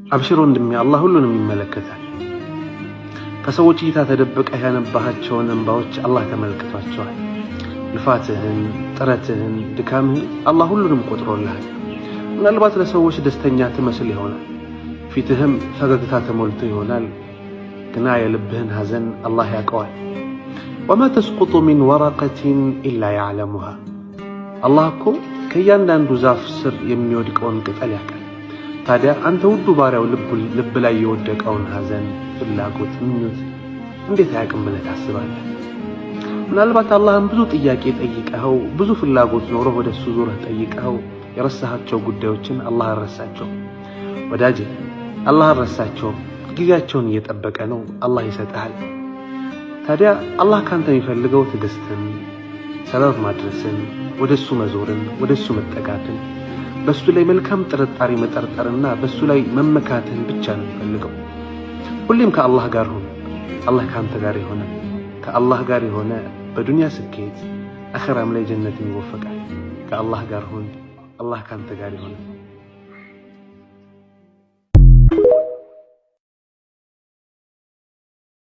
አብሽሮ እንደሚ አላህ ሁሉንም ይመለከታል። ከሰዎች እይታ ተደብቀህ ያነባሃቸውን እንባዎች አላህ ተመልክቷቸዋል። ልፋትህን፣ ጥረትህን፣ ድካምህን አላህ ሁሉንም ቆጥሮልሃል። ምናልባት ለሰዎች ደስተኛ ትመስል ይሆናል፣ ፊትህም ፈገግታ ተሞልቶ ይሆናል። ግና የልብህን ሐዘን አላህ ያውቀዋል። ወማ ተስቁጡ ሚን ወረቀቲን ኢላ ያዕለሙሃ። አላህ እኮ ከእያንዳንዱ ዛፍ ስር የሚወድቀውን ቅጠል ያውቃል። ታዲያ አንተ ውዱ ባሪያው ልብ ላይ የወደቀውን ሐዘን፣ ፍላጎት፣ ምኞት እንዴት አያውቅም ብለህ ታስባለህ? ምናልባት አላህን ብዙ ጥያቄ ጠይቀኸው፣ ብዙ ፍላጎት ኖሮ ወደሱ ዙረህ ጠይቀኸው የረሳሃቸው ጉዳዮችን አላህ አልረሳቸውም። ወዳጄ አላህ አልረሳቸውም። ጊዜያቸውን እየጠበቀ ነው፣ አላህ ይሰጥሃል። ታዲያ አላህ ካንተ የሚፈልገው ትዕግስትን፣ ሰበብ ማድረስን፣ ወደሱ መዞርን፣ ወደሱ መጠጋትን፣ በሱ ላይ መልካም ጥርጣሬ መጠርጠርና በሱ ላይ መመካትን ብቻ ነው የሚፈልገው። ሁሌም ከአላህ ጋር ሁን፣ አላህ ካንተ ጋር የሆነ ከአላህ ጋር የሆነ በዱንያ ስኬት አኺራም ላይ ጀነትን ይወፈቃል። ከአላህ ጋር ሁን፣ አላህ ካንተ ጋር የሆነ